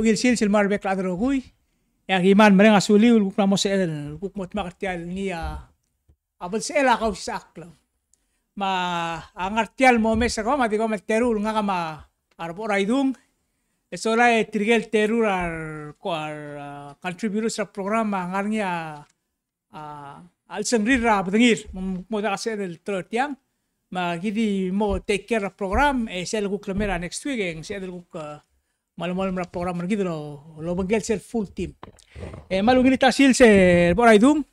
malugil sil marbek ladro huy. Yang iman mereng asuli ul kukna mo sel kukmot makartial niya abot sela kau sa aklam. Ma angartial mo mes ko mati ko terul nga kama arbo raidung. So la trigel terul ar contribute sa programa ngarnya al senrira bedengir mo da sel trotiang. Ma gidi mo take care of program sel kuklamera next week sel kuk malam-malam na program gitu lo benggel sel full team. Malungin tasil se boraidung.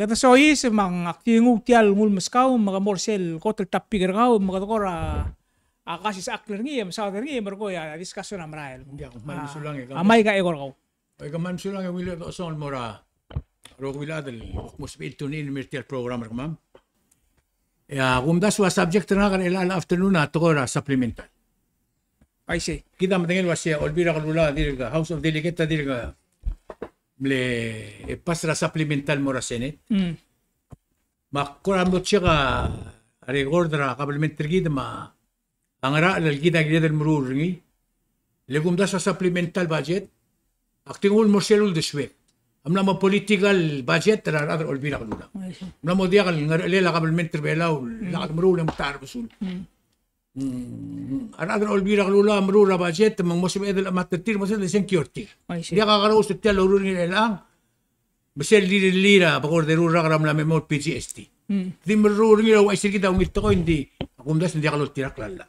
Kata sois mang aktingu tial ngul meskau mga morsel kotel tapigir kau mga dokora akasis akler ngi sa ngi mergo ya discussion amrael. Man sulang Amay ka egor kau. Ay man sulang wila to son mora. Ro wila del musbit tunin mirtial program kam. Ya das wa subject na kan ila afternoon na to supplemental. I see. Kita matengel wasya olbira kalula dirga House of Delegate dirga le pasra supplemental mora Senate. Ma mo chega regordra kabelmentar gid ma angara al gida gida del murur ngi le das supplemental budget aktingul morselul deswe. Amna mo political budget ra other olbira kalula. Amna mo dia kal lela kabelmentar belaw la murul am tar busul. Another olbira kalula amrura budget mang mosim edel amatir mosim desen kiorti. Dia kakaro sa tial urun ni lang. Besel lira bakor derura karam la memor PGST. Di merur ngi wa isir kita ngit ko hindi. Akumdas hindi kalot tirak lala.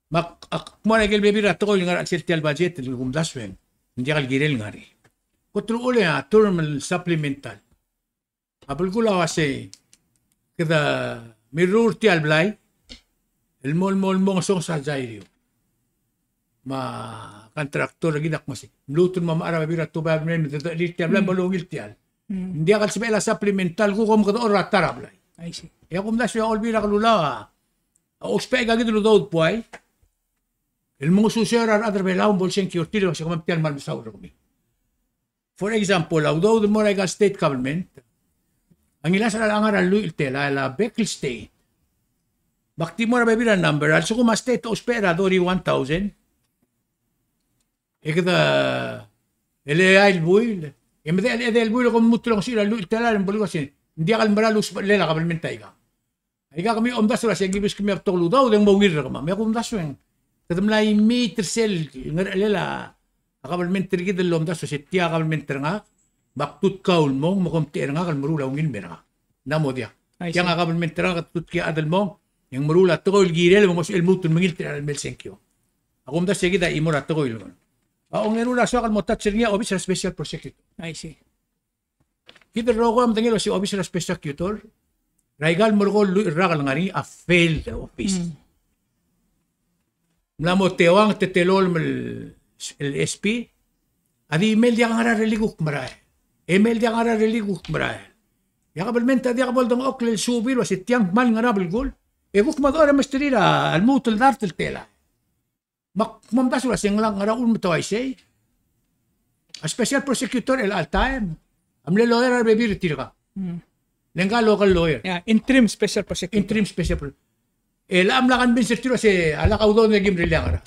Mak mo na gel bebira to ko ngar aksel tial budget kumdas wen. Hindi kal girel ngari. Kotro ule a term supplemental. Apel kula wase kada mirur tial blay. El mol mong song sa jairio. Ma kontraktor gidak mo si. Lutun mamaara bira to ba men to litial blan balungil tial. Hindi akal sibela supplemental ko kom kato ora tarablay. I see. Ya kum das yo olbira kalula. Ospega gidlo dod puay. El mong susera other bela un bolsen kiortilo sa kumaptial mal bisaw kami. For example, although the Moraga state government ang ilan sa langar alu iltela la Beckel state. Bakti mo na bebira number, also kung mas state ospera dori 1,000. Kada el buil. El buil kung mutulong sila lu itala ng bulu kasi hindi akal maralus lela kabelmentay ka. Ay ka kami omdas ra siya gibis kami aptolo daw deng mawir ka ma. May omdas wen. Kadamlay meter sel lela kabelmentay gid el omdas so siya kabelmentay nga baktut kaul mo makomter nga kal marula ungin mera. Namo dia. Yang kabelmentay nga katut ki adal mo. Yang marula tokoil girel mo el mutun mangil al melsenkyo. Ako mda sige da imora tokoil mo. Ang ngerula so kal motat niya officer special prosecutor. I see. Kita rogo am tangelo si officer special prosecutor. Raigal morgol ragal ngani a failed office. Mlamo tewang tetelol el SP. Adi email dia ngara religuk maray. Email dia ngara religuk maray. Ya kabelmenta dia kabol dong oklel subil wasi tiang mal ngara belgol. Eguk madora masterira al mutul dartel tela. Mak mamtas wala sing lang ngaraul mutaway say. A special prosecutor el all time. Amle lawyer ar baby retire ka. Lenga local lawyer. Yeah, interim special prosecutor. Interim special prosecutor. El amlakan bin sertiro se ala kaudo ne gim rilangara.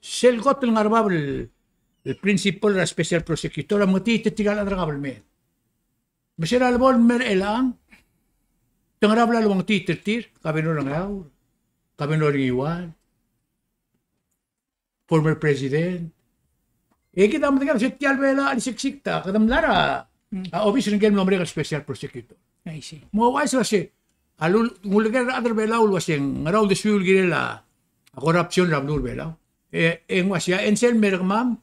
Sel gotel ngarbab el principal ra special prosecutor amati titigal adra kabelmen. Masira albol mer elang tangarab lalo ang titir, kabino lang yaw, kabino rin iwan, former president. Kita mo tingnan, si Tial Vela, alisiksik ta, kadam lara, office rin kayo mga special prosecutor. I see. Mga wais kasi, ngulagan na other Vela, wasing ngaraw de suul ginila, korupsyon ramdur Vela. Wasya, ensel merag ma'am,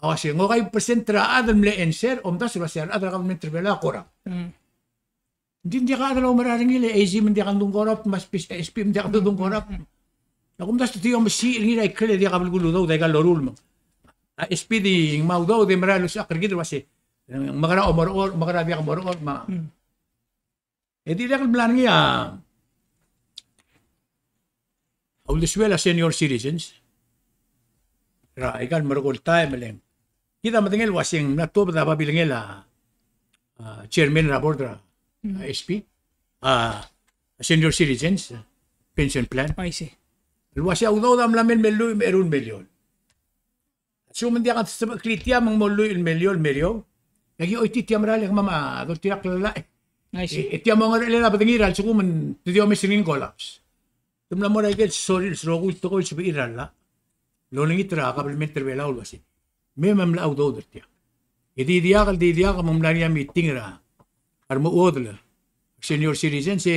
wasing, ngokay persentra adam le enser, omtas wasya, other government Vela, korap. Hindi ka adalaw mararingil AC hindi ka korap mas SP hindi ka korap. Ako mdas tiyo masi ngira ikle dia kabel gulu daw dai lorul mo. SP di mau daw de maralo sa akirgid wasi. Magara omor magara dia omor ma. Edi dia kan bilang niya. All the well senior citizens. Ra ikan marugol time leng. Kita matingel wasing nato ba bilangela chairman ra board ra. SP, senior citizens, pension plan. I see. Luwasi audaw dam lamen melu erun milyon. Suman dia kan klitia mang molu il milyon milyon. Lagi oi tiam rali mama do tirak lala. I see. Tiam mo ngare lela patingiral suman tidio mesring collapse. Tumla mo ragel sorry srogul to kol sibi iralla. Loling itra kabelmente bela ulwasi. Memam la audaw dertia. Di dia ka mamlania meeting ra. Armo odla. Senior citizen se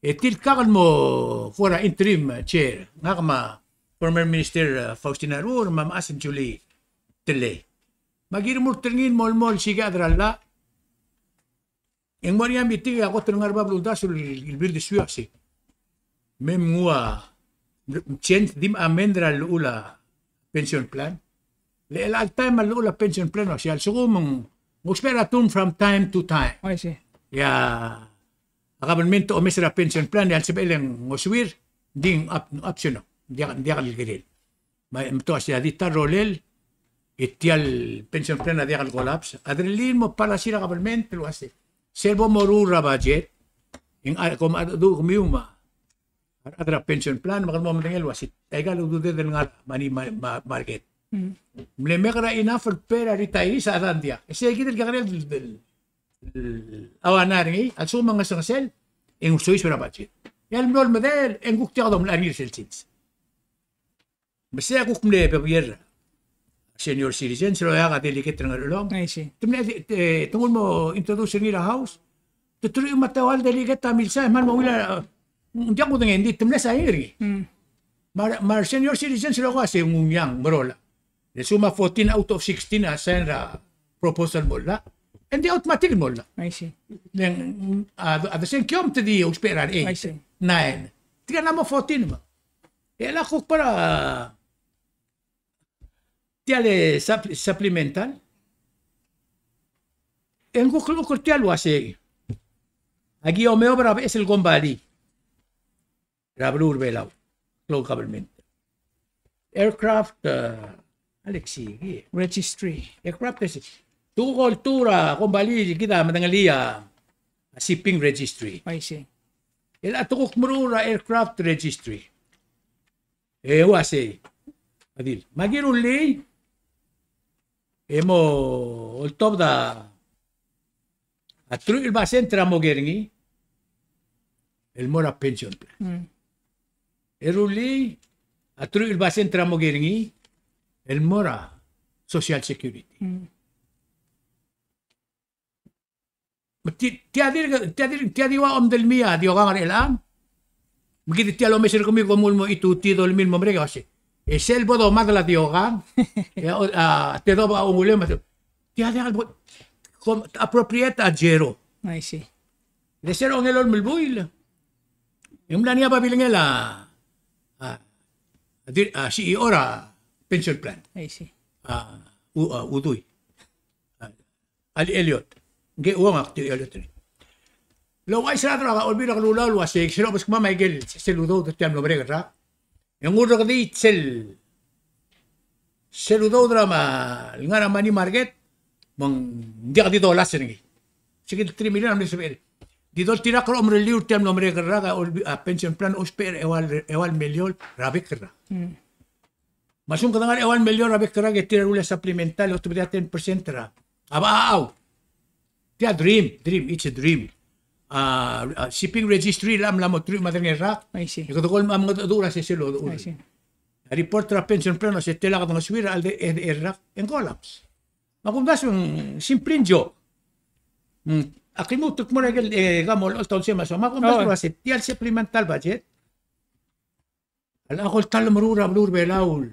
etil kakal mo for interim chair. Nga kama former Minister Faustina Ruor, mamaasin Julie Tele. Magirmur terngin mol siga adralla. Yang Maria meeting ako tengar babluda sul ilbil de suasi. Mem ngua change dim amendra lula pension plan. Le al time lula pension plan siya sugumong muspera tum from time to time. I see. Ya government o mesra pension plan yal sebeleng ngoswir ding option. Dia kan ligil. May to siya dita rolel itial pension plan na dia kan collapse. Adrelin mo para sila government lo ase. Servo morura budget ing kom adu kumiuma. Adra pension plan makan mo mendengel wasit. Tega lu dude del nga money market. Mleme kara enough for pera retire sa adandia. Kasi kita gagarel del awanar ngi al suma nga sel ing suis para budget. Yal mol model ing guktiya dom la ngir seltins. Basta ako kumle papier senior citizen sila ya delicate ng along. I see. Tungkol mo introduce nila house. Tutuloy yung matawal delicate tamil sa man mo wala hindi ako tingin hindi tumla sa iri. Mar senior citizen sila kasi ngunyang marola. Suma 14 out of 16 asan ra proposal mo la. And the automatic mo la. I see. Then at the same time to the uspera 8. I see. 9. Tingnan mo 14 mo. Ela ko para tiale supplemental. En kuklo kurtial wase. Agi o meo para es el gombali. Rablur belaw. Low government. Aircraft Alexi. Registry. Aircraft is tukol tura gombali kita madangalia shipping registry. I see. Ela tukok murura aircraft registry. Wase. Adil. Magiruli emo ol top da atru il basen tramo geringi el mora pension plan. Eruli atru il basen tramo geringi el mora social security. Tiadiwa om del mia dio gangar elam. Begitu tialo mesir kami komul mo ituti dol mil momrega kasi. Esel bodo madala diogan. Ya te do ba umule mas. Tiada albo appropriate a zero. I see. De zero ngelol mulbuil. Yung niya ba bilangela CEO ra pension plan. I see. Uduy. Ali Elliot. Nge uang akti Elliot ni. Lo ay sa tra ka olbira ka lulaw wase sino bas kuma Michael seludo to tiam lo brega ra. Yung uro ka di seludo drama ngara mani market mang hindi ka dito last ni. Sige 3 million am sabi. Dito tira ka omre liur tiam lo brega ra ka pension plan osper ewal million rabik ra. Masung ka ngar ewal million rabik ra ke tira rula supplemental o to 10% ra. Abaaw. Dia dream, it's a dream. Shipping registry lam mo tri madengera. I see. Iko tokol am ngadura sa silo. I see. Report ra pension plan sa tela ka ng swira al de en collapse. Makumdas yung simpleng joke. Akimutok mo regel gamol all town siya maso. Makumdas ra sa tial supplemental budget. Ala ko tal marura blur belaul.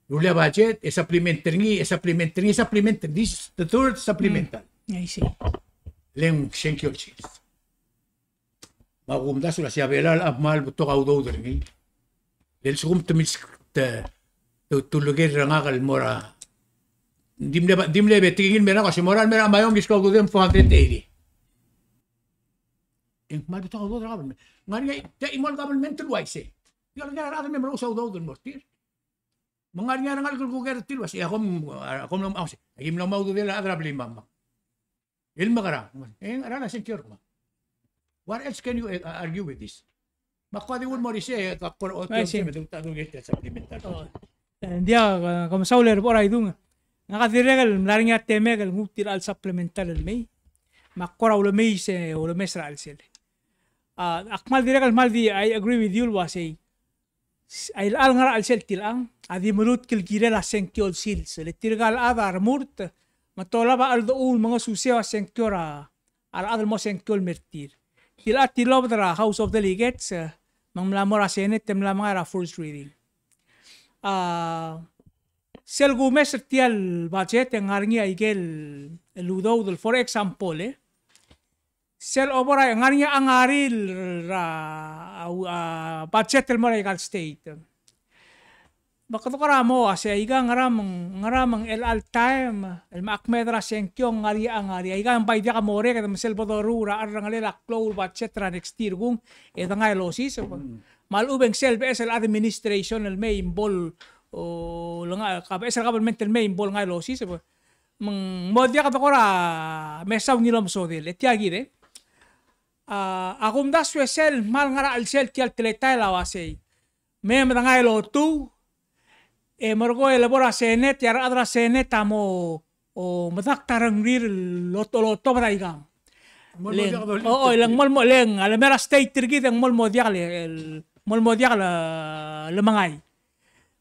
Rula budget supplementary this the third supplemental. I see. Leng senkyo chis. Makumdas ra siya belal abmal buto ka udo dringi. Del sugum tumis tuluger rangal mora. Dimle betingin mera kasi moral mera mayong gisko gudem 480. Ing mal buto ka udo rangal. Ngani ta imol governmental wise. Yo nga ra me mero sa udo dun mostir. Mga nga rangal guger tilwas. Akom nom ako. Agim lang maudo dela adra blimam. Ilma kara. Arana secure ma. What else can you argue with this? Baka di mo siya, kakor o Ay, siya, sim. medyo supplemental. Dia como sauler por ahí dunga. Nga diregal naringa temegal ngutir al supplemental el may. Makora ulo may se ulo mesra al sel. Akmal diregal mal di I agree with you wasay. Ay al ngara al sel tilang adi mulut kil girela senkyol sil. Le tirgal adar murt matola ba al doul mga susewa senkyora al adal mo senkyol mertir. Tila tilob dra House of Delegates mamlamora Senate temlamara first reading. Sel Gomez tial budget yang ngarnya igel ludo del for example sel obora yang ngarnya angaril ra budget el mora igal state bakato karamo ase iga ngaramang el al time el makmedra senkyong ngari iga ang bayda ka more kada sel bodoru ra arrangalela close budget ra next year gung edanga elosis malubeng sel BS el administration el may imbol o langa kabesa government el may imbol nga losis modia ka bakora mesaw nilom so del etiagi de akum da sel mal ngara al sel tial teleta la wasei me nga lo tu morgo elabora senet yar adra senet amo o madak tarang rir loto badaigang ilang mol leng alamera state tirgid ang mol modia le mangay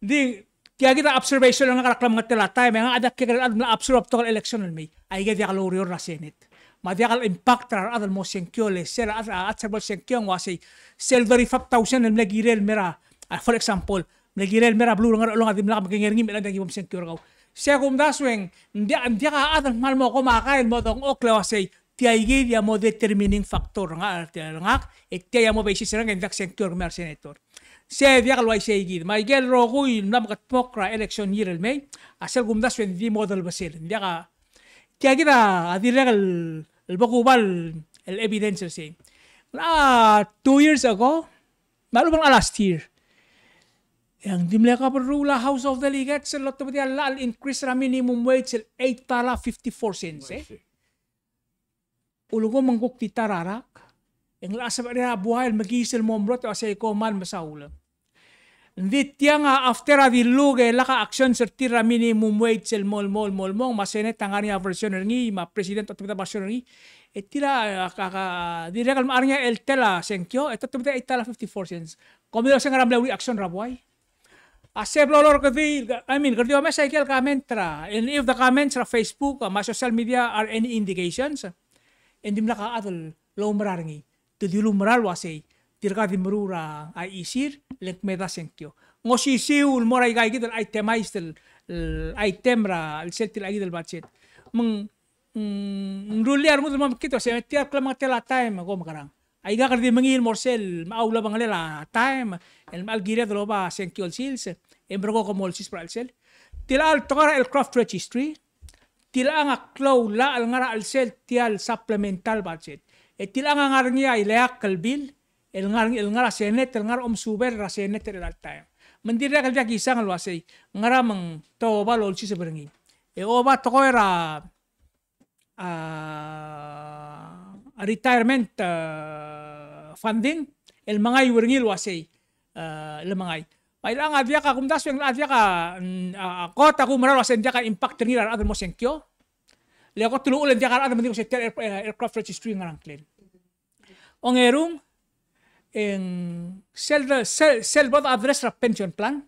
di kaya kita observation lang nakaraklam nga tila tayo may nga adak kaya na observe tokal election may ay kaya diakal uriyor na senate madiakal impact rar adal mo senkyo le sera at serbal senkyo ang wasay sel 35,000 ang nagirel mera for example nagirel mera blue nga ulong adim lang magingirngim ilang nagibam senkyo raw siya kumdasweng hindi ka adal mal mo kumakain mo dong okla wasay tiyaygid ya mo determining factor nga tiya mo basis nga indak senkyo mer senator se dia kalway se igid may gel roguy nam katpokra election year el may asal gumdas wen di model basil dia ka kaya kita adiregal el bakubal el evidence say 2 years ago malubang last year yang dimle ka perula House of Delegates lot to dia al increase ra minimum wage el 8.54 cents ulugo mangguk titararak yang lasa dia buhay magisel momrot asay ko man masaulam Ndi nga after adi luge laka action sa tira minimum wage el mol mong masenet tangani version ngi ma president at tita version ngi etira dire kal maarnya el tela senkyo eto tita itala 54 cents komilo sa ngaram lawi action rabuay ase blolor kadi kadi ma sa ikel commentra and if the comments sa Facebook ma social media are any indications endim laka adol lo mararngi to dilu maral wasay tirka di merura ay isir lek meda senkyo ngosi siul moray gay gidel itemize del item ra al seltil ay del budget meng ruliar mo dum kito se tiar klam tela time go makarang ay ga kardi mangil morsel maula banglela time el malgira de loba senkyo sils embrogo como el sis para el sel tilal tokara el craft registry tila nga claw la al ngara al sel tial supplemental budget tila nga ngarnya ileak kalbil el ngara senet el ngara suber ra senet el time mandira kal dia kisang alwasay ngara mang to balol si seberengi oba to era retirement funding el mangay werngi wasay el mangay pailang adya ka kumdas yung adya ka kota ko maral wasay dia ka impact ni ra admo senkyo le ko tulu ulen dia ka admo ko sa aircraft registry ngarang clean ongerung en self address ra pension plan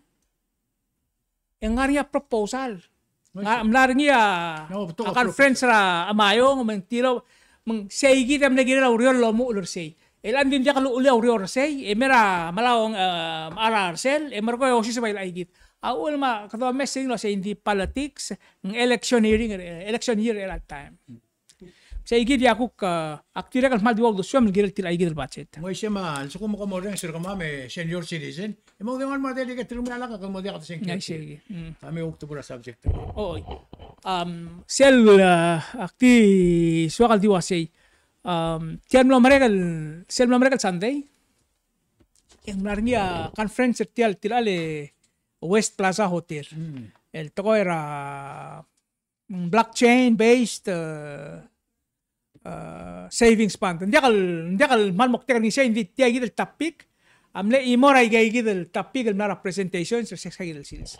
en ngaria proposal nga amlarngia akan friends ra amayo ng tilo meng seigi tam nagira uriol lomo ulersay elan din dia kalu uli uriol say emera malawong ararsel emerko yosi sa bail aigit awol ma kato messaging lo sa hindi politics ng election year at time sa igid yakuk aktira kal mal diwag do swam gil til igid budget mo siya man so kumo mo rin sir kamame senior citizen mo de mal deli ka tilum ala ka mo de ka sen sige kami oktubre subject sel akti swakal diwasay tiyan mo marekal Sunday yang narnia conference tial tilale West Plaza Hotel el toko era blockchain based savings fund. Hindi kal malmok tekal ni siya hindi tiya gid topic amle imora igay tapigil na representation sa sexagil sils.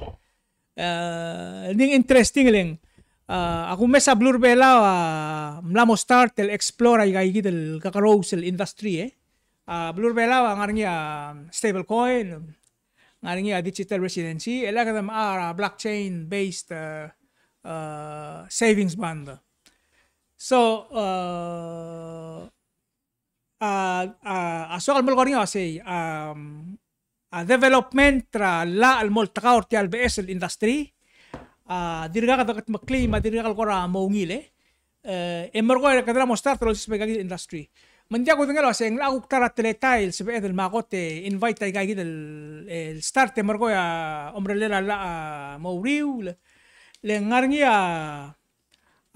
Ning interesting lang. Ako may sa Blur Bela mlamo start el explore igay kakarousel industry Blur Bela ang arnya stable coin, ang arnya digital residency, elakadam blockchain based savings bond. So asal mal kornya say development tra la al moltaka orti al BS industry dirga ka maklima dirga kal kora maungile emergo kadra mostrar tro spegagi industry mandia ko ngelo say ngla uktar atletail sebe del makote invite ay gagi del start emergo ya ombrella la mauriu le ngarngia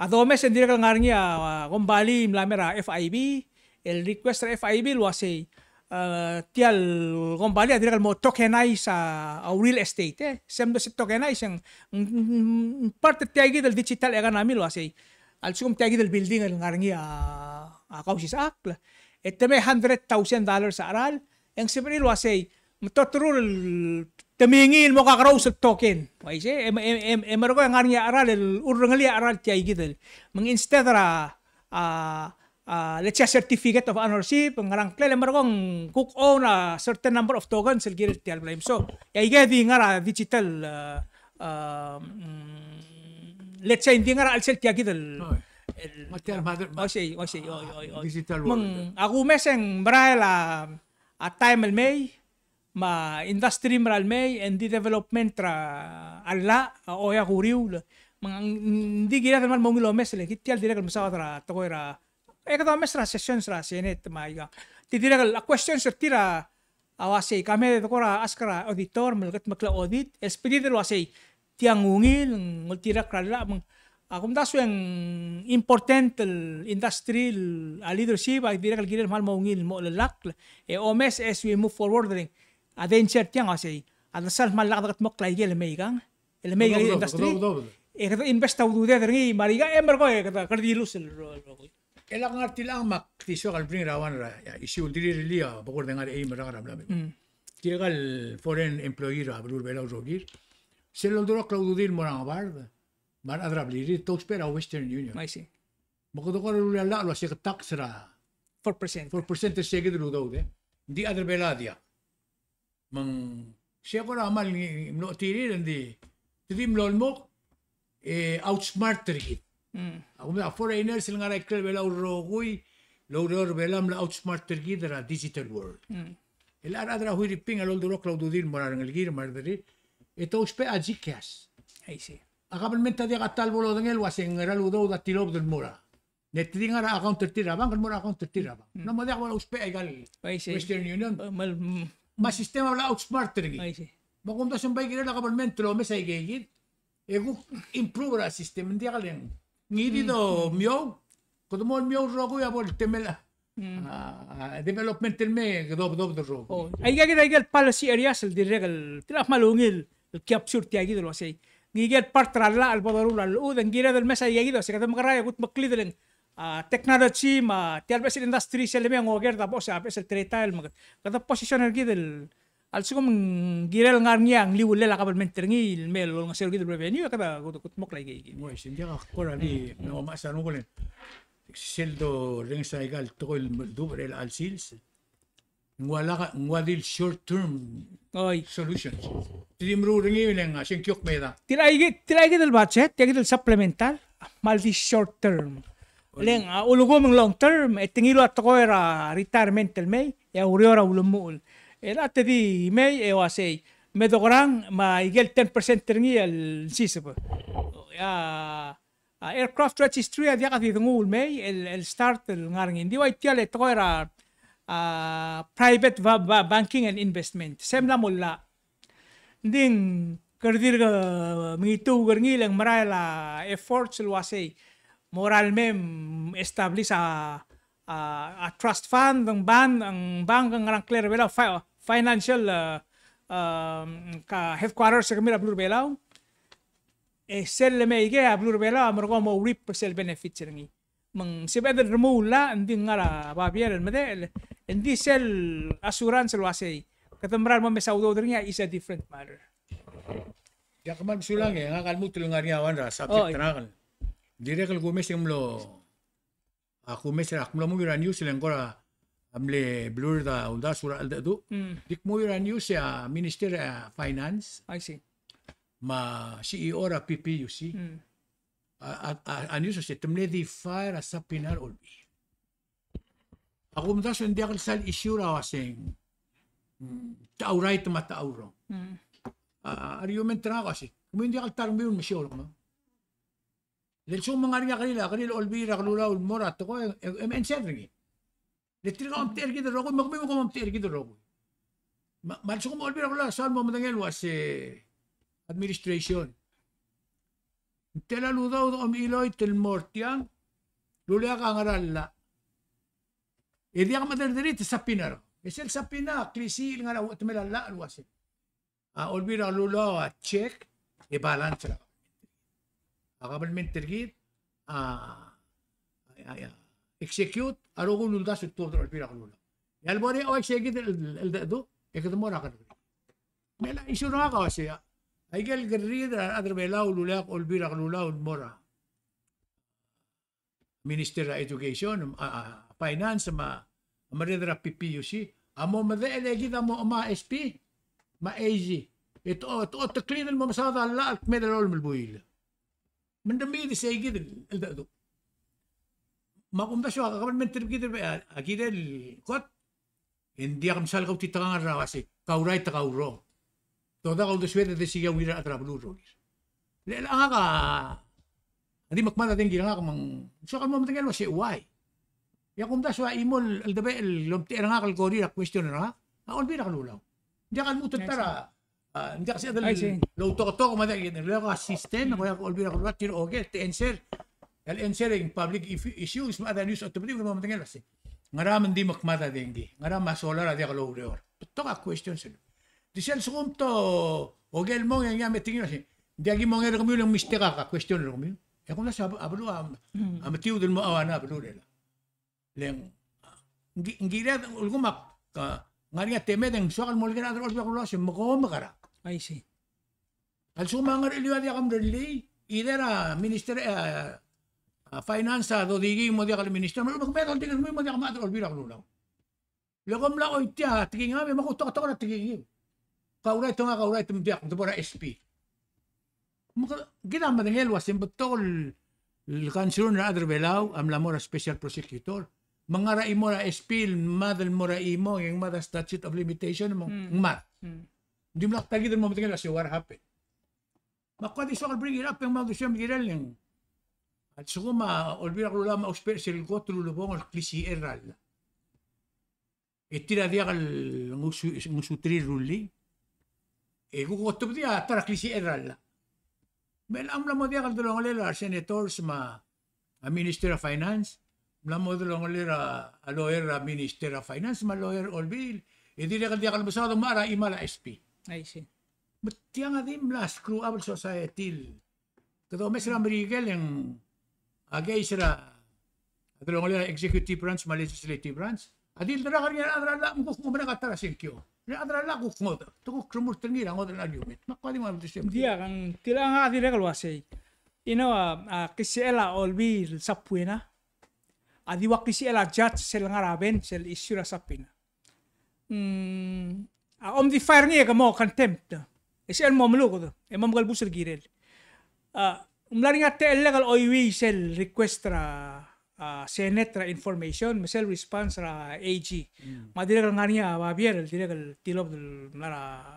adomes en dirga ngarngia gombali mlamera FIB el request ra FIB lo say tial gombali dirga mo tokenize real estate semdo si tokenize ang parte tiagi del digital economy lo say al sum tiagi del building el ngarngia kausis akla eteme $100,000 sa aral ang sibri lo say matotrul temingil mo kakaraw sa token ay say emergo ang ngarngia aral el urrangali aral tiagi del mang instead ra let's say certificate of ownership ngarang klele marong cook own a certain number of tokens el gilt tial blame so ay gadi ngara digital let's say hindi ngara al sel tiagi del digital world. Ako meseng marahil time el may ma industry maral may and the development ra alla o ya kuriu hindi gira man mo ngilo mes le kitial direk masawa tra tokoira kada mesra sessions ra senet maiga tidirek a question sa tira awase kami tokora askara auditor malgat makla audit espedite lo asay tiang ungil ngultira krala akum daso yang important industry leadership ay direk gilir mal maungil mo lalak omes as we move forward ring adventure tiang asay adasal malak kat mokla igel meigang el meigang industry kada invest awdu de ring mariga emergo kada kardilus Elang arti lang maktiso kal bring rawan ra issue diri lia bakor dengar ay marang ram. Kira kal foreign employee ra Blur Bela rogir. Se lo duro claudir morang bar. Mar adra bliri to spera Western Union. I see. Bako to ko la lo se tax ra 4%. 4% se ke dulu daw de. Di adra bela dia. Mang siya ko ramal ni no tiri ndi. Tidi mlol mo outsmart rit. Ako na foreigners sila nga rekkel bela urogui logro bela mla outsmart tergidra digital world. El adra hui riping alol duro claududir morar ngel gir marderi eto uspe ajikas. I see. Akabalmente dia katal bolo dengel waseng raludo da tilob del mora. Net tinga ra account tira bang kan mora account tira bang. No mo dia wala uspe ay gal. Western Union. Ma sistema la outsmart tergi. I see. Makunta sumbay gira la akabalmente lo mesay gigit. Ego improve ra system dia kalen. Ngidi do mio kodo mo mio rogo ya bol temela development me dob do rogo ay gagil policy areas el direk tila malungil el capture tiagi do say ngigel partrala al bodorul al udan gira del mesa yagi do se kada makaraya gut makli del technology ma tial bes industry seleme ngoger da bosa apes el treta el kada position el gidel al sugum girel ngarnya ang liwul la kabal ngi mel nga ser gidel revenue kada gut moklay gi mo sindia ko ali no masa no golen seldo ring sa egal to el dobre al sils ngwadil short term solutions tidimru ringi nga sinkyok meda tilay del budget tiagi del supplemental maldi short term leng ulugom long term etingilo at ko era retirement el may ya uriora ulumul era tedi may e wasay medograng ma igel 10% ngi el sisip aircraft registry dia ka ngul may el start el ngarng hindi wa tiale to era private banking and investment semla mulla ding kerdir ga mitu ngi lang marala efforts wasay moral mem establish a trust fund ang bank ang ngarang clear bela financial ka headquarters sa kamila Blur Bela sel me ige Blur Bela mo mo reap sel benefits ngi mang sibed remula ndi ngara babier mede ndi sel assurance wasay Katamran mo may saudo niya is a different matter. Ya kaman sulang nga kalmo tulong nga riyawan ra subject tanakal. Dire kal gumes yung lo aku mesra akmula mo ira news lang kora amle blur da unda sura alda do. Dik mo ira news ya Minister Finance. I see. Ma CEO ra PPUC. News sa temle di fire sa pinar olbi. Ako mta so hindi akal sal issue ra wasing tauray tumatauro. Argument na kasi. Kung hindi ka tarong yun, masyol ko. Dahil so mga ringa kanila olbira, kalula, ulmora, ito ko, MNC ringi. Dahil ka mamti ergi daro ko, magmimo ko mamti ergi daro ko. Malso ko mo olbira, kalula, saan mo matangel was administration. Tela ludaw do iloy tel mortiang, lula ka ngarala. Hindi ka madaldirit sa pinar. Esel sa pinar, klisi, nga na, tumelala, alwasi. Olbira lula check e balance ra. Akabalment tergit execute arogo lulda sutto olbira lula. Yalbore o execute el do e kadmo ra ka. Mela isu ra ka siya. Ay gel gerida adre bela lula olbira lula mora. Minister of Education, Finance ma maredra PPUC. Amo made elegi da mo ma SP. Ma AG. Ito تقليد الممساد لا أكمل العلم البويل. من دمي دي سيجد الدو. ما قمت شو قبل من تركيد أكيد القط. إن دي مثال قوتي تغان الرواسي كوراي تغورو. تودا قوت شوية ده سيجا ويرا أترابلو روليس. لا أنا هذه مكملة تنجي أنا كمان شو قبل ما تنجي واسي واي. يا قمت شو إيمول الدبء لو بتأرنا الكوري question أنا أقول بيرا كلولو. Hindi ka mutot tara. Hindi kasi low to kumada yun. Lalo ka system, kaya olbira ko rat tiro okay, to answer. El answer yung public issues, maada news automatic mo matingel kasi. Ngaraman di makmata dengi. Ngaram masolar adi ka low reor. To ka questions. Di sel sukumto ogel mo yang yame tingin kasi. Hindi agi mo ngero kami yung mistake ka question ro kami. Ya kung nasa abalo amatiu del mo awana abalo rela. Leng ngira ulgumak ngari teme deng soal mo lagi adro olbira ko sim mo makara. I see. Al sumangar iliwa dia kam reli idera minister finance do digi mo dia kal minister mo magmeto tingin mo dia kam adro olbira ko law. Lagom la oy tia tingin nga mo to na tingin. Kauray to nga kauray tum dia ko bora SP. Gina madengel wasim betol kansulon na adro belaw am la mora special prosecutor. Mga raimo ra espil, madal mo raimo, yung mada statute of limitation mo, mat. Hindi mo nakatagi din mo matingin kasi what happened. Makwadi so I'll bring it up yung mga gusto yung girel yung at suko olbira ko lang ma-expert sila ko tulubong ang klisi eral. Tira dia kal ngusutri ruli. Kukutob dia tara klisi eral. Melam mo dia kal dalawang lela senators Minister of Finance. Mlamod lang lira a lawyer Minister of Finance, ma lawyer Olbil. Hindi na kanya kalbasado mara imala SP. I see. But tiyan nga din la screw up society. Kato may sila Miguel yung agay sila dalawang lira executive branch, ma legislative branch. Adil dara kanya adrala mo kung kumana katara sinkyo. Adrala ko kumot. Tukok krumur tengir ang other argument. Makwali mo ito siya. Dia kang tila nga adil kalwasay. Kasi ela Olbil sapwena. Adiwak ni sila judge sila ngaraben sila isura sa pina. Di fire niya kamo contempt. Siya mo maluko to. Mo magal busir girel. Umlari nga te illegal oiwi sel request ra Senate ra information, sel response ra AG. Madira nga niya babier dire kal tilob nara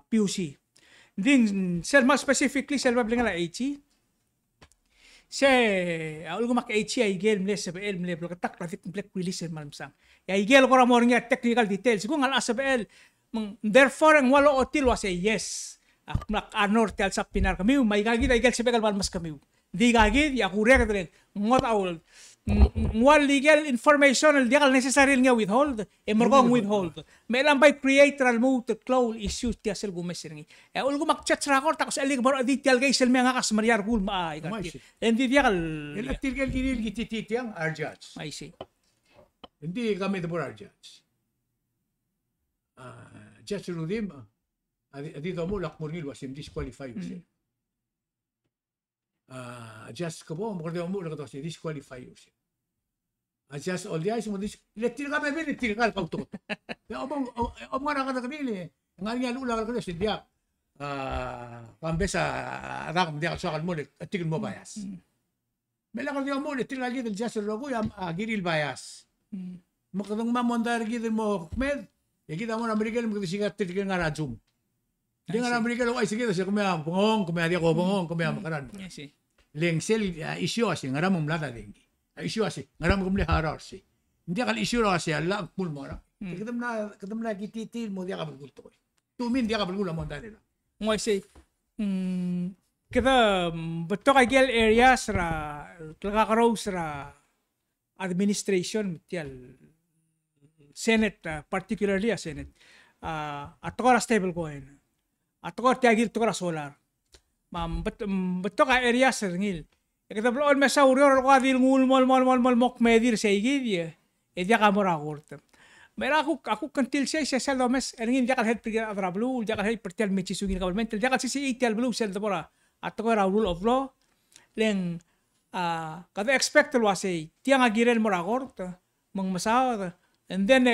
PUC. Din sel mas specifically sel babling la AG. Algo mak HC ay gel mle SBL mle blok tak traffic black release malam sang. Ya gel ko ra mo nga technical details kung al SBL therefore ang walo otil was yes. Mak anor tel sa pinar kami may gagi ay gel SBL mas kami. Di gagi ya kurek dren ngot awol wal legal information di kal necessary nga withhold morgong withhold may lang by create ral mo to close issues ti asel gumeser ngi ulgo mak chat record takos elig bor detail guys sel nga kas mariar gul ma ay and di kal electrical dinil gititi yang arjats I see Hindi kami temporal judge. Judge Rudim, dito mo, lakmuril wasim disqualify usin. Judge ka po, makardeo mo, nakato si disqualify usin. Just all the eyes mo, letil ka pa, letil ka, kautot. Om nga nakakabili, nga nga lula ka si Diak, pambesa, rakam Diak, sakal mo, tigil mo bias. May lakal diyo mo, letil ka gito, just logo, giril bias. Makatong mamondar gito mo, med, kita mo na Amerikano, magkatisikat, tigil nga na Zoom. Hindi nga na Amerikano, ay sige, siya kumaya pungong, kumaya di ako pungong, kumaya makaran. Lengsel, isyo kasi, nga ramong lata dingi. Isyo kasi, nga ramong kumli harar si. Hindi akal isyo ra kasi, ala, pul mo ra. Katam na kititil mo, di akal bulto ko. Tumin, di akal bulto mo, dahil na. Ngoy say, kita, beto kay gel areas ra, kalakaraws ra, administration, tiyal, Senate, particularly a Senate, at ko ra stable coin. At ko tiyagil to ra solar. Beto ka areas ngil. Kita bloon mesa urior ko adil ngul mol mok medir sa igid ye. E dia kamora korte. Mera aku kantil siya sel domes ngil dia kan head prigar adra blue, dia kan head pertel mechi sugin government, dia kan sisi itel blue sel dapora. At ko ra rule of law. Leng kada expect lo say tiang agirel mora korte. Mang masaw and then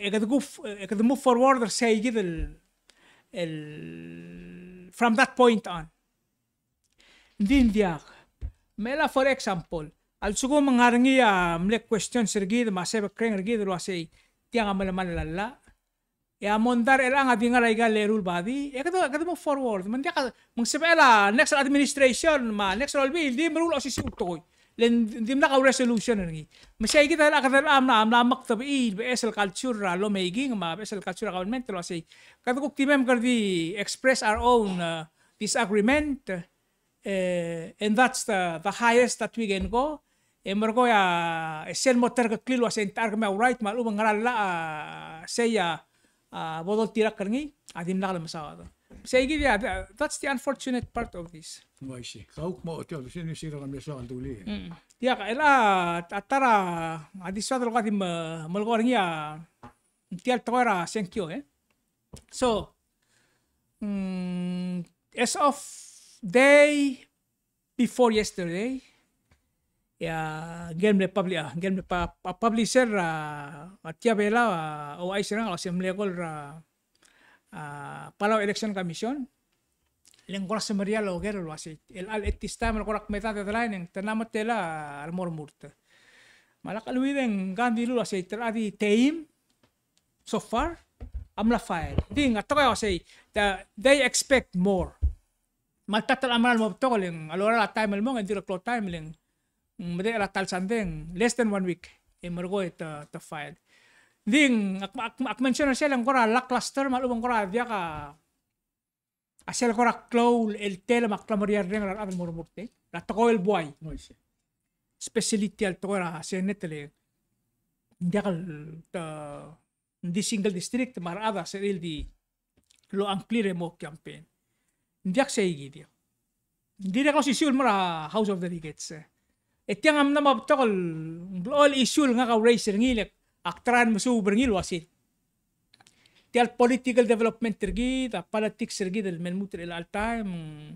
kada move forward sa igid from that point on. Din diak. Mela for example, al sugo mangarangi mlek question sergid masebe kreng ergid lo say tiang amalaman lalla. Ya mondar elang adinga laiga lerul badi. Kada mo forward. Man dia mang sebela next administration next role bill di merul o sisi utoy. Len dim na ka resolution ergi. Masay kita la kada amna maktab BSL culture lo making BSL culture government lo say. Kada ko timem kardi express our own disagreement. And that's the highest that we can go. Mergo ya sel motor ka klilo sa entar ka right malubang ngarala saya bodol tirak karngi adim nakal masawado. Say gid that's the unfortunate part of this. Why si? Kauk mo otyo sino sira kami sa kalduli. Ya ka ela atara adiswadro ka dim malgor ngia tial tora senkyo So as of day before yesterday, game publisher tiabela o ay sirang assembly ko Palau Election Commission lengkora semeria lo gero lo asi el al etista mal korak meta de lain yang tenamat tela armor murta malakaluiden gandi lo asi teradi team so far amla file ding atoko asi they expect more magtatal amaral mo to lang alora la time mo hindi clock time lang mede la tal sandeng less than 1 week emergo ita file ding ak mention siya lang kora la cluster malubang kora dia ka asel kora clow el tela maklamaria ring la abel murmurte la toko el boy speciality al tokora senetele dia ka di single district marada sa di lo unclear mo campaign Diak sa igi dia. Hindi na kasi issue mara House of Delegates. Yang am na mabtokol all issue nga ka raise ngilek aktran mo super ngilo asit. Tial political development tergi ta politics tergi del melmuter el all time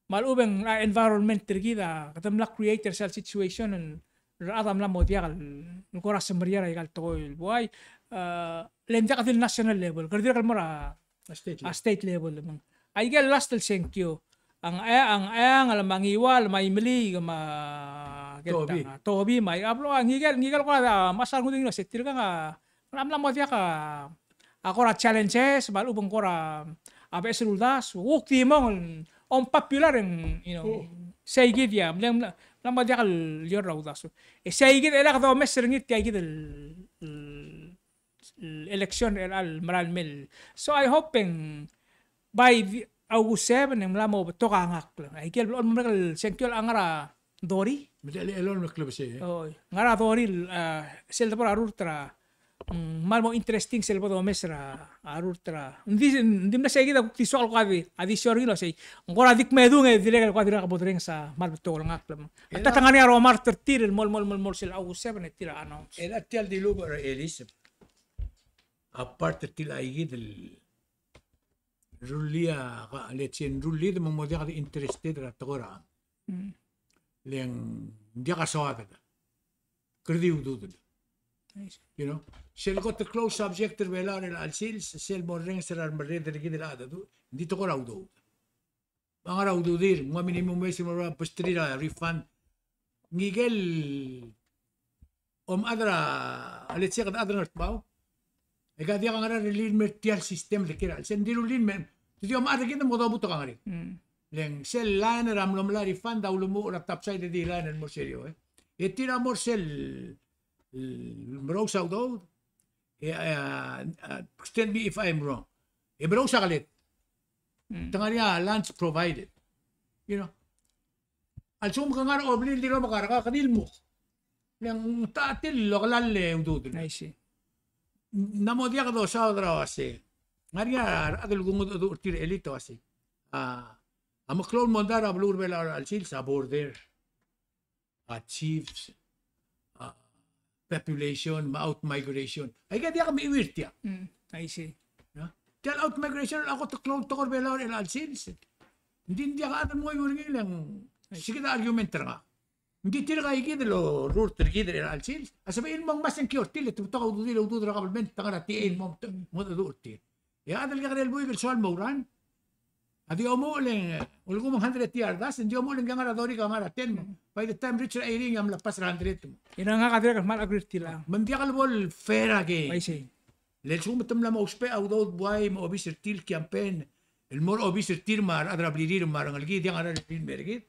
malubeng environment tergi da katam la creator self situation and radam la modial ngora semberia igal to el boy lenda ka national level kardir kal mara state level lemang ay gel last del senkyo ang alang mangiwal may mili tobi may ablo ang ngigel ko masal nguding no setir ka nga lamlam mo dia ka ako ra challenges malubong ko ra abes ruldas wukti mo on popular and say gid ya lam dia ka lior raudas say gid ela ka mes ringit kay gid election al maral mil so I hoping by August 7 yang lamo beto ka ngak ay kel on mereka senkyo angara dori Medali elon club si ngara dori sel por arurtra mal mo interesting sel bodo mesra arultra. Hindi na sige da tiso al kwadi adisyor gilo say. Ngora dik medung dilegal kwadi ra kabodring sa mal betul ngaklam. At tangani aro marter tir mol sel au 7 tira ano. El atial di lugar elis. Aparte til aigid el rulia letien ruli de momodia de interested ra togora. Leng dia ka soada. Krediu dudu. You know, sel got the close subject velar el alsils sel morren ser marre de gid la da du. Dito ko raudo. Mga raudo dir, mga minimum mes mo pastrira refund. Ngigel adra letsia kad adra nартbao. Ega dia kangara relin mertial system le kira. Sen diru lin men. Dia adra kita mo dabuto kangari. Leng sel line ram lom la refund da ulumu ra tapsay de di line mo serio E tira mo sel Brosa daw. Extend me if I'm wrong. Brosa kalit. Tangariya lunch provided. You know. Alsum ka nga oblil di ro makaraka kanil mo. Yang tatil lokalal le udud. I see. Namo dia ka do sa odra wasi. Ngariya adul gungud do tir elito wasi. Amaklon mondara blur bela alsil sa border. Chiefs population, out migration. Ay kaya kami iwirtya. I see. Tell out migration ako to cloud to korbela el alsils. Hindi ka atan mo yung lang. Sige na argument nga. Hindi tira ka ikid lo root ikid el alsils. Asabihin mong mas secure til ito to kaudo dilo udo ra kabelment tanga tiin mo do urtir. Ya adal ka kanel boy virtual mo ran. Adi omo leng ulgo mo 100 yardas, hindi omo leng nga dori ka nga 10. By the time reach ra iring am lapas 100 mo. Ina nga kadira mal agree tila. Mandia kalbol fera ke. I see. Lelsum betum la mauspe au do buay mo obisir til campaign. El mor obisir tir mar adra blirir mar ngalgi dia ara tin mergit.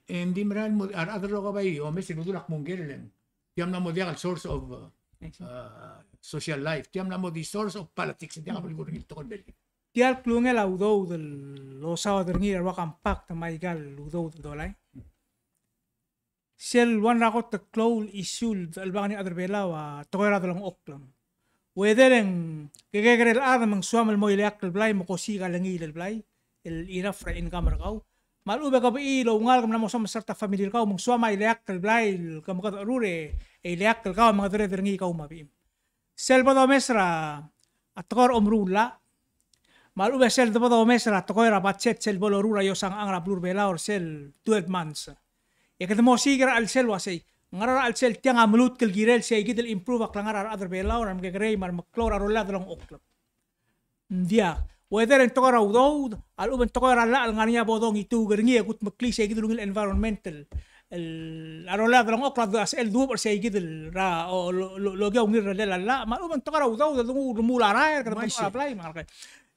Hindi maran mo adra ka bay o mes nudulak mongerlen. Tiam na mo dia al source of social life. Tiam na mo the source of politics dia ka bulgur to kon belgi. Tial klunge la udo del lo sao derngi wa kampak ta maigal udo dolay. Sel wan rakot the clowl issue al bangani adrbela wa toera dalang oklam. Wederen kegegrel adam ang suamal mo ilak el blay mo kosiga langi el blay el enough fra income rakaw. Malube ka ba ilo ngal kam namo sa sarta family ka mong suama ilak el blay kam ka rure ilak el ka mga dere derngi ka umabim. Sel ba do mesra atkor omrula Malube sel de bodo mesra tokoira batchet sel bolorura yo sang angra blur bela or sel 12 months. Ya que mo sigira al sel wasay. Ngara al sel tiang amlut kel girel say gidel improve ak ngara other bela or am gegrey mar maklora rola dalong oklap. Dia whether en tokora udod al uben tokora la al ngania bodong itu gerngi gut makli say gidel environmental el arola dalong oklap das el duo or say gidel ra o lo gyaw ngir la mal uben tokora udod dungu rumula ra ka tokora apply mar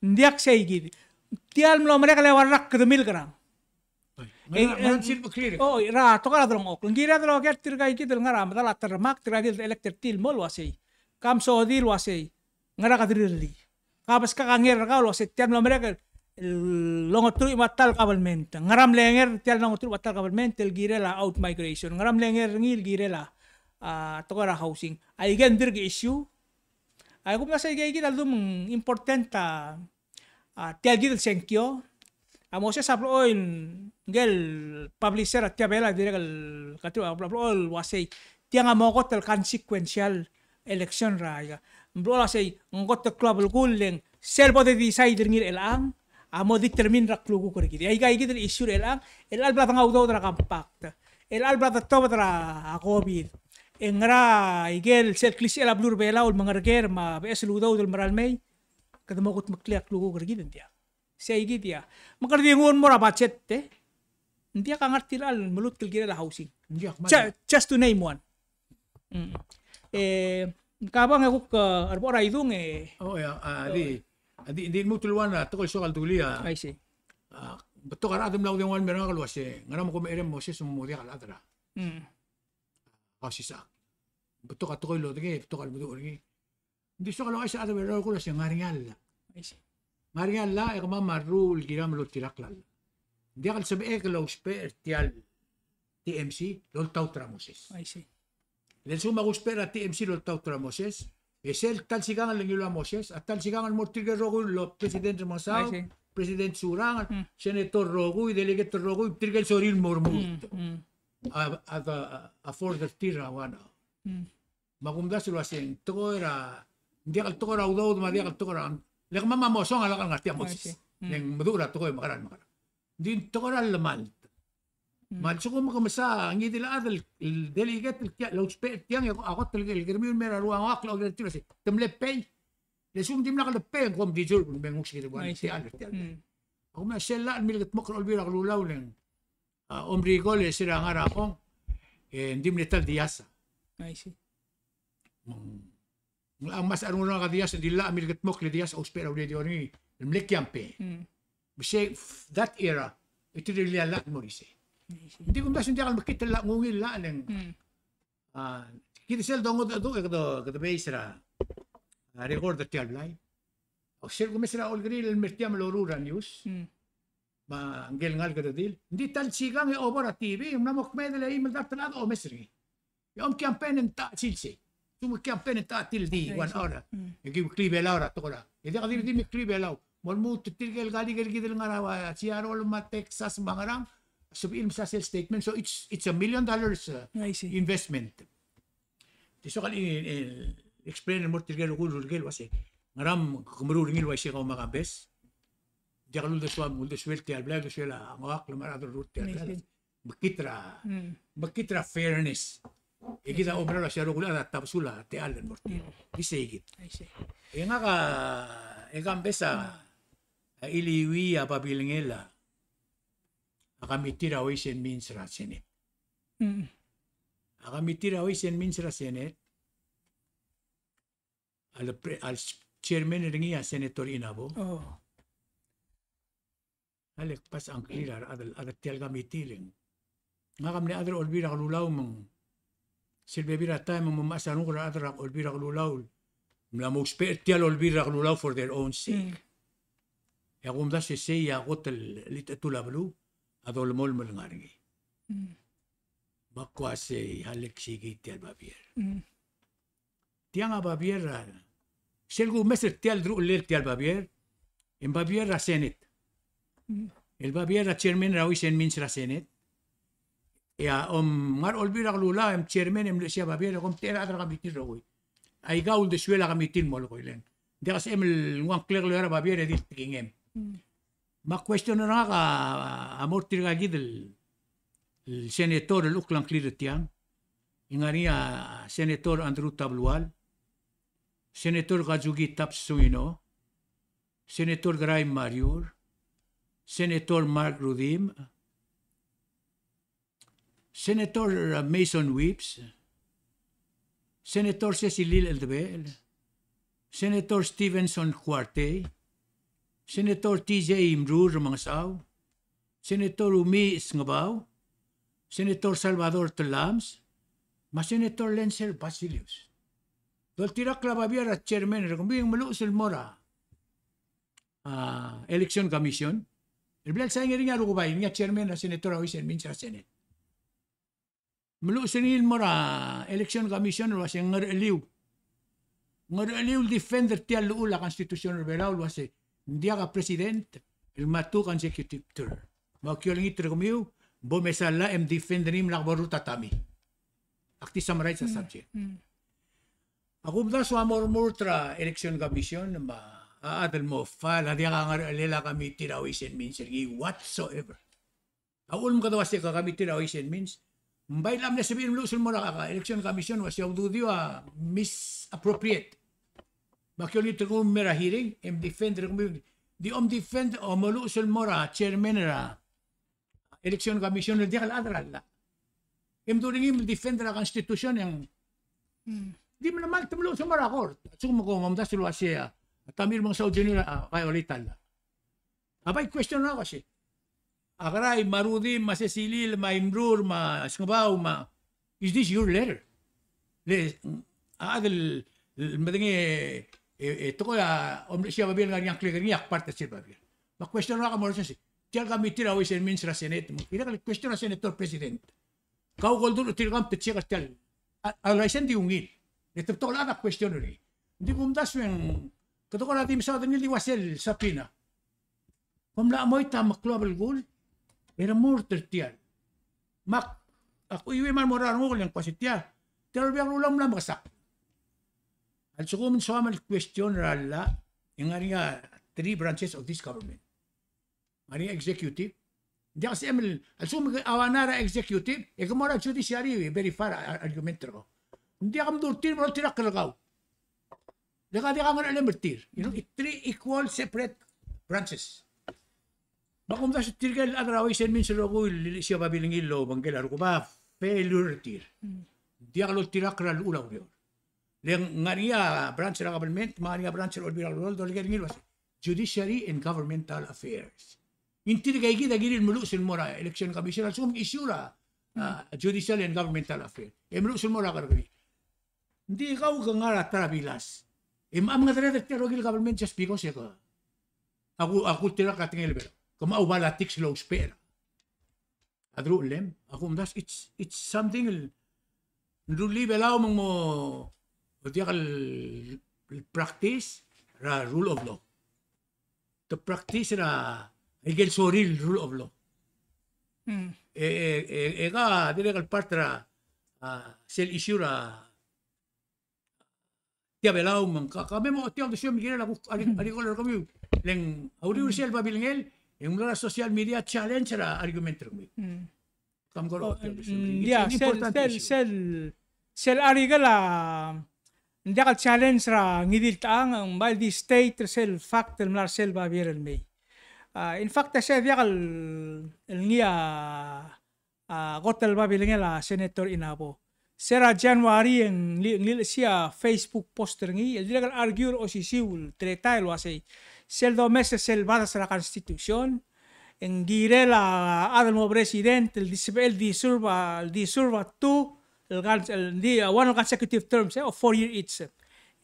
Ndiak say gid. Tial mlo mereka lewarak kedemil kerang. Oh, ra tokara drong ok. Ngira dro ger tirga iki del ngara madala termak tirga del electric til mol wasay. Kam so dir wasay. Ngara kadrili. Kabas ka kanger ka lo set tial mlo mereka longotru matal kabalment. Ngaram lenger tial longotru matal kabalment el girela out migration. Ngaram lenger ngil girela tokara housing. Ay gen dirga issue. Ay kung nasa igay dal dum important tial gidel senkyo amo sa saplo oil gel publisher at tabela direl katru oil wasay tiang amo ko tel consequential election raya mbro say ngot the club kuleng selbo de decide ngir elang amo determine rak lugu ko gidi ay gidel issue elang el albla tanga udo dra compact el albla to dra covid Engra igel sel klisi ala blur bela ul mangarger ma bes ludaw del maral may kada mo kut makliak lugo gergid dia say gid dia makardi ngon mo rabachet dia ka ngartilal mulut kelgira la housing just to name one kabang ako arbora idung oh ya di mutulwan to so kal tulia I see beto karadum law den wan merang kalwase ngara mo ko merem mo ses mo dia kaladra kasi sa beto ka tokoy lo de beto ka beto ri hindi so kalo ay sa adver ko la ngaringal ngaringal la e kama marul giram lo tiraklal dia kal sabe ek lo sper tial TMC lo taw tramoses I see Len suma guspera TMC lo tautra Moses. Esel tal sigangan lang ilo Moses. At tal sigangan mortiga rogo lo presidente Masao. I see. President Surangan. Senator Rogo. Delegate Rogo. Tirgal soril mormuto. A for the tira wana. Magumda sila sing. Toko era. Hindi kal toko ra udaw. Madi kal toko ra. Lek mama mosong ala kal ngartia Moses. Yang madura toko makaran. Din toko ra lamal. Malso ko makamasa ang idila adal delegate lo spet yang ako talaga germi mera ruang ak lo gerti si temle pay le sum dim nakal pay ko di jul ben mo sige buwan ti al ako ma sella milgat mo krol bira lulaw len omri ko le sira ngara ko ndim ne tal diasa I see. ang mas aruna ka diasa dilla milgat mo kle diasa ospera uli di oni mlek yampe bise that era ito dili ala mo ise. Hindi ko ba hindi ako makita la ngungil la nang kita sel dongo do kada base ra record the tell line o sel ko mesra all grill mertiam lorura news ma angel ngal kada dil hindi tal sigang e over a TV namok medela email datlado o mesri yom campaign ta silsi tumo campaign ta til di 1 hour igi klibe laura to kora hindi ka di mi klibe law molmu titil gali gidil ngarawa siaro ma Texas bangarang sabihin mo sa sales statement. So it's $1 million investment. So kan explain mo tigel wasi ngaram kumurungil wa siya ka makabes. Diya kalul deswa mul deswel ti albla deswela ngak lumarado route bakitra fairness. Ikita obra la siya rugula at tapsula ti allen mo. Disegit. E nga ka ekambesa iliwi apabilingela akamitira oisen means ra Senate. Akamitira oisen means ra Senate. Al chairman ringiya Senator Inabo. Alek pas ang clear adal tial kamitiling. Nga kamni adal olbira kalulaw mong silbebira tayo mong mamasanong kula adal olbira kalulaw. Mlamog spare tial olbira kalulaw for their own sake. Yakum da siya yakotel litatulablu. Adol mol malangaringi. Bakwase halik sige tial babier. Tiang babier selgu mesir tial dru ler tial babier. En babier ra Senate. El babier ra chairman ra wisen means ra Senate. Ya ngar olbira lula em chairman em lesia babier kom tera atra kamitin rogoy. Ay gaul de suela kamitin mo lokoy len. Dekas em ngwang clear lo ra babier edit tingem. Ma-question na nga ka amortir ka gidil el senator el uklang kliritiang ingania senator Andrew Tablual senator Kajugi Tapsuino senator Graeme Mariur senator Mark Rudim senator Mason Whips senator Cecil Eldebel senator Stevenson Cuarte Senator TJ Imrur Mangasaw, Senator Umi Isngabaw, Senator Salvador Telams, Senator Lencer Basilius. Dol tirak la babiar at chairman kumbing malusul mora election commission. El blal sa nga ro ba nga chairman na senator awisen min sa Senate. Malusul ni mora election commission was nga eliw. Nga eliw defender tial ula constitutional rebel was hindi ka president, il matu consecutive term. Magkyoling ito kumiyo, bomesala em defenderim lakbaru tatami. Akti samaray sa subject. Ako ba sa amor-murtra election commission, aadal mo, file, hindi ka nga alila kami tirawisen means, whatsoever. Aul mo katawa siya kami tirawisen means, mbay lam na sabihin mo lusul mo na election commission was yung dudio misappropriate. Makyo ito kung mera hearing, defender kung di defend o malusul mo ra, chairman ra, election commission di kal adral la. During defender ra constitution yung di mo naman tumulusul mo ra court. Sumo ko mamdas luwa siya, tamir mong Saudi nila kay olital la. Abay question na kasi. Akaray, marudi, masesilil, maimbrur, masngabaw, is this your letter? Adal, matingi, ito ko siya babiyan nga niyang klikar niya, parte siya babiyan. Ma-question na ka mo siya, tiyan kami tiraw isin min sa Senate. Ina ka question na Senator President. Kau kol doon, tiyan kami siya ka tiyal. Allora, senti un il. E te tolgo la questione lì. Di come da swen, che tu guardi mi sa da nil di wasel sapina. Come la moita maklab el gol, era morter tial. Mak, ako iwi man morar mo lang kasi tial. Tial biang ulam lang masak. Al so kung sa mal question ralla, yung nga 3 branches of this government. Ang executive, hindi kasi emil, al so awanara executive, e kumara judiciary, very far argument ko. Hindi ka mdurtir, pero tirak kalagaw. Di ka nga alam-bertir. You know, 3 equal separate branches. Bakom da sa tirgal adraway sen min sa logo siya babiling ilo bangkela ko ba failure tir. Di ka lo tirak ral ulaw niyo. Leng ngaria branch ng government, ngaria branch ng ordinary do ligay ngilwas. Judiciary and Governmental Affairs. Inti kay gida gilil mulu sil mora election commission sum isura Judicial and Governmental Affairs. Mulu sil mora karbi. Hindi ikaw kang nga tarabilas. Am nga tara tero gil government just because ako tira ka tingel pero. Kung maubala tiks low spare. Adro lem, ako das it's something nruli belaw mo diakal practice ra rule of law. To practice ra igel soril rule of law. Ega dire part ra sel issue ra Tia belaw man kami mo tiyaw desyo migil ako ali ko kami leng audiovisual babilngel yung mga social media challenge ra argument ro mi. Kam goro. Yeah, sel arigal hindi ka challenge ra ngidil taang ang mal di state sel fact mar sel babiral mi. In fact siya diakal ngia gotel babilngel senator Inabo. Sera January ang siya Facebook poster ngi el dilagal argue o si siul tretail wasay sel do meses sel batas la constitución en gire la adal mo presidente el disurba two el di one consecutive terms of 4 year each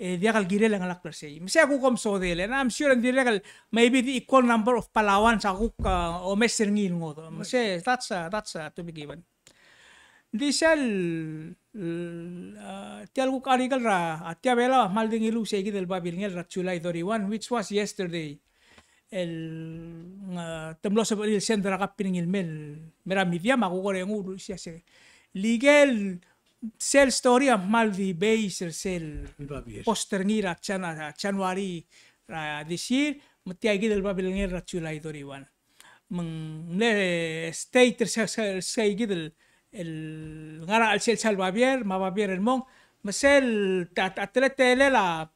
diagal gire lang alak say misa ko kom so dele and I'm sure and dilagal maybe the equal number of Palawan sa ko o meser ngi ngodo misa that's to be given. Di sel tial ko karigal ra at bela mal ding ilu segi del babil ngel ra July 31 which was yesterday el temlo sa el center ka piningil mel mera media makukore ng siya se legal sel story mal di base sel poster ngira January ra this year matiagi del babil ngel ra July 31 mang le state sa segi del el ngara al sel salvavier mabavier el mong masel atletele la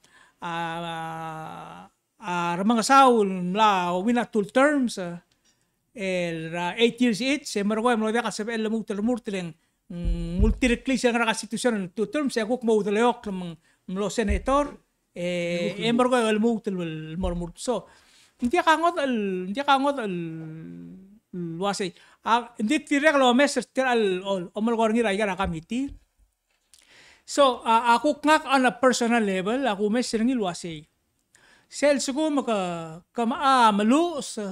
mga saul la wina two terms el 8 years each se mergo mo dia ka se el multileng multireclis ang constitution two terms se kuk mo leok lo senator mergo el multil mormur so hindi ka ngot el luasay hindi tirek lo meses tiral omol ko ngira igara committee so ako ngak on a personal level ako meser ngi luasay sel sugo maka malus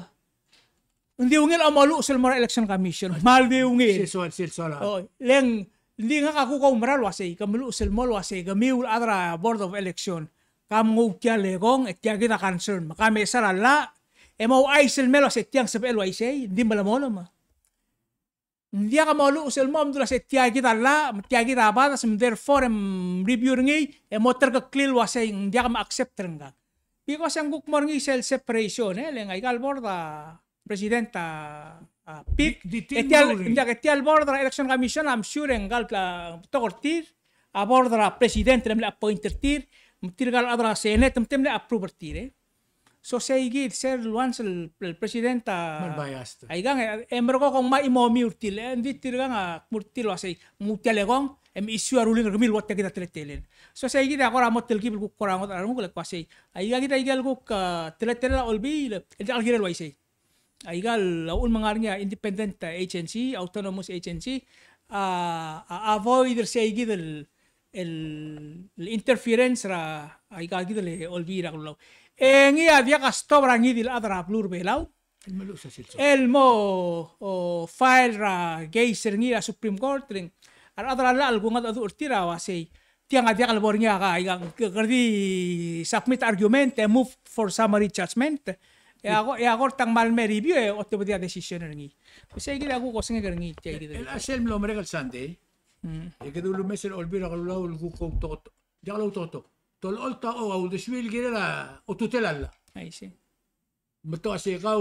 hindi ungil amalu sel mara election commission mal di ungil silsola leng hindi nga ako ko mara luasay kamalu sel mo luasay gamiul adra board of election kamu kya legong et kya kita concern makame sarala emo ay sel melo sa tiyang sa LYC hindi malamolo ma hindi ka malu sel mo amdula sa tiyagi tala tiyagi taba tas therefore review ngi emo terka clear wasay hindi ka ma-accept nga because ang gukmor ngi sel separation leng ay borda presidenta pick hindi ka tial borda election commission I'm sure ang galpla tokortir a borda presidente lemle appointed tir tirgal adra senate temle approve tir so say gid sir once el presidenta malbayas ay gang ember ko kung maimomi urtil hindi tirga nga murtil wasay mutialegong issue ruling rumil wat kita teletelen so say gid ako ramot telkib ko korangot aram ko lekwasay ay gid ay gal ko teletelen olbi el algirel waisay ay gal laul mangar niya independent agency autonomous agency avoid say gid el interference ra ay gal gid le olbi ra ko ngia dia kastobra ngidil adra plur belaw el mo file ra geyser ngira Supreme Court ring adra la algo nga adu urtira wa say tiang adia kalbor niya ka igang kerdi submit argument move for summary judgment ako tang malme review otto dia decision ngi say gida ako ko singa ngi tiay gida el asel lo meregal Sunday e que dulu mesel olbira kalulaw ko to dialo to tol olta o au de swil gira o tutelalla ay si Mato kasi ikaw,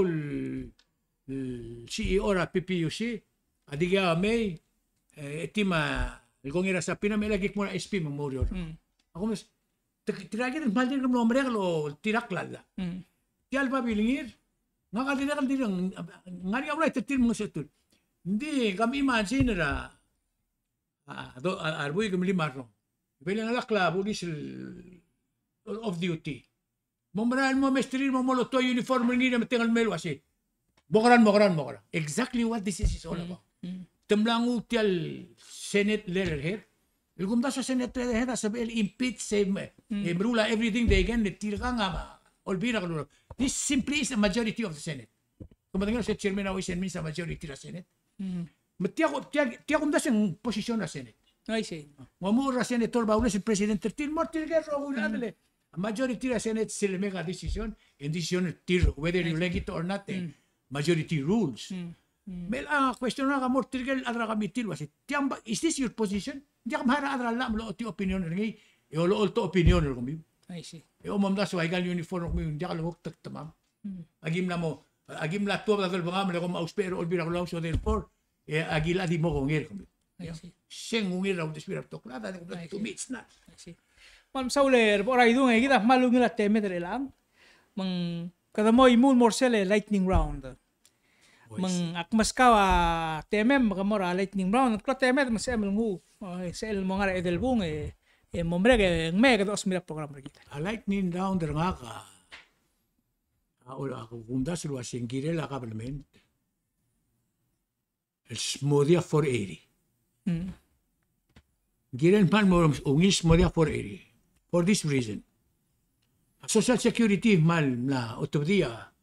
CEO ra PPUC, adiga may, etima, kung ira sa pinamilagik mo na SP memorial. Ako mas, tiragin ang mahal din ng nombre o tiraklala. Tiyal pa bilingir, nga kadinakal din ang, nga rin ako na itatil mga sa tul. Hindi, kami imagine ra, arboy kami limaro. Bilang alakla, bulis of duty. Mamarahan mo, mestrin mo, moloto, uniform rin na matingal melo kasi. Bokaran. Exactly what this is all about. Temlang utial Senate letterhead. Ilgum da sa Senate letterhead, sabi impeach, rule everything they can, tira ka nga, olbira ka. This simply is the majority of the Senate. Kung matangin sa chairman na wisen min sa majority na Senate. Tiya kum da siyang posisyon na Senate. I see. Mamura Senator ba ulit si President Tertin mo, tira ka ro ulit. Majority of Senate still make a decision, and decision whether you like it or not, majority rules. Well, question na ka more trigger adra kami tilwas. Is this your position? Di ka mahara adra la mo ti opinion ngi. E lo to opinion kami. I see. E o mamda so igal uniform kami di ka lo tak tamam. Agim la to ba banga mo ko auspero olbira ko so therefore agila di mo ngir kami. I see. Sing ngir raw deswira to klada to meets na. I see. Mam sauler oray dung kita malungin la teme dere lang mang kada mo imul morsele lightning round mang akmas ka teme magamora lightning round kla teme mas emel ngu sel mo ngara edelbung mombre ke me ka dos mira program kita a lightning round nga ka ako kunda sulu asingire la kabelment el smodia 480 giren pan mo ungis smodia 480. For this reason, Social Security mal na otobdia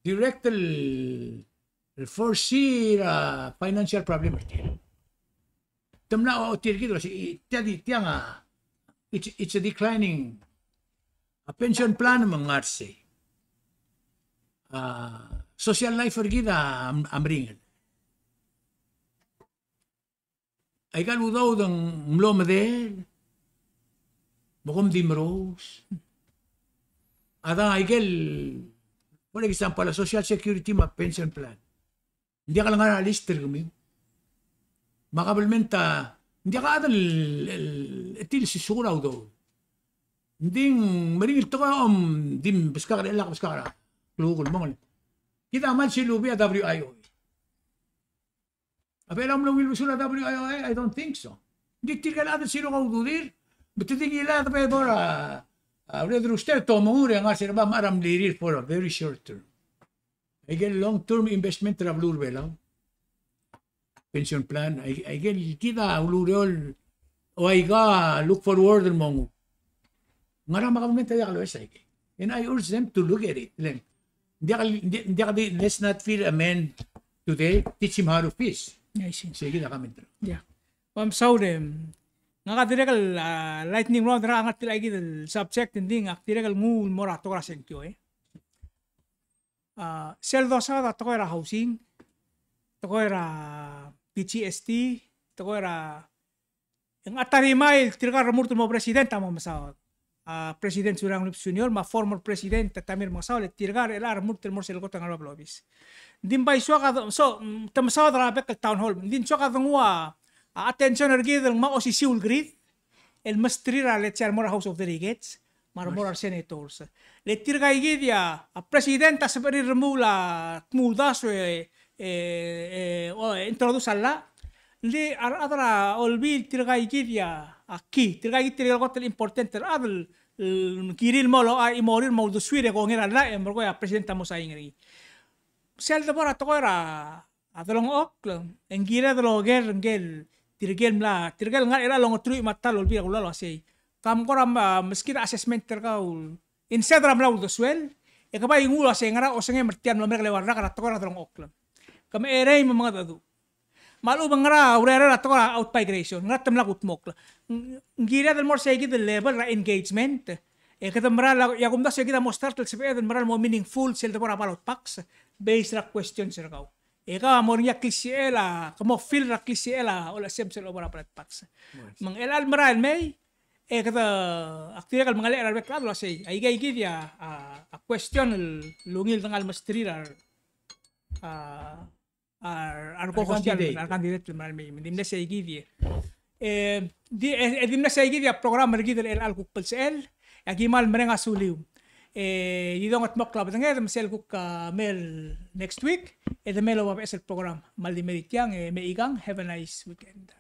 direct el foresee financial problem tamna o tirgido si tiya nga it's a declining a pension plan mangarse social life forgida amringen ay galudaw ng mlomede Mokom dimros. Ada igel, for example, Social Security pension plan. Hindi ka lang nga lister kami. Makabalmenta, hindi ka adal etil si suraw daw. Hindi, maringil to ka dim, baska ka rin, lukol mo. Kita man si Lubi a WIO. Apelam lang wilbus na WIO, I don't think so. Hindi tirgal adal sino ka ududir. Betiting ila tapay bora redru ster to mangure nga sir ba maram lirir for a very short term. Again long term investment travelur belang. Pension plan again kita ulurol o ay ga look forward mong ngara makamenta ya kalwes ay. And I urge them to look at it. Let's not feel a man today. Teach him how to fish. I see. Sige na kami. Yeah. Mam saudem nga direkal lightning round ra angat lagi del subject hindi nga direkal ngul mora to rasen kyo seldo sa to era housing to era PGST to era ang atarimay tirga ramurto mo presidente mo masaw president surang lip senior ma former president tamir masaw le tirga el ramurto mo sel ko tangal lobis din bay so ka so tamasaw ra bek town hall din so ka ngwa attention ergi del ma osisiul grid el mastrira le char mora house of delegates mora senators le tirga igidia a presidenta se per remula muldas introduce alla le adra olbil tirga igidia aquí tirga igidia gotel importante adel kiril molo a imorir mo do suire con era la embargo a presidenta mo sa ingri sel de bora to era adolong ok en gira de lo ngel tirgel nga era long trui matal olbira kulalo asay kam koram meski assessment terkaul instead ram laul doswel e kabay ngula asay ngara o senge mertian lo merle warna kana tokora drong oklam kam erey mga dadu Malu bangra urera to out migration ngat tam lakut mok. Ngira del more say the level ra engagement. Kita meral ya kumda say kita mo start til sepe meral mo meaningful sel de para palot pax based ra question sir kau. Eka mo nya klisiela, como feel ra klisiela ola sem sel para palot pax. Mang elal meral may kata aktiya kal mangalek ra beklado la say. Ay gay ya a question lungil tangal mastrirar candidate dimna say gidi dimna say gidi program gidi el alku pelsel agimal merenga suliu yidong at mokla batang masel ku mail next week the mail of SL program mal di medityang meigang have a nice weekend.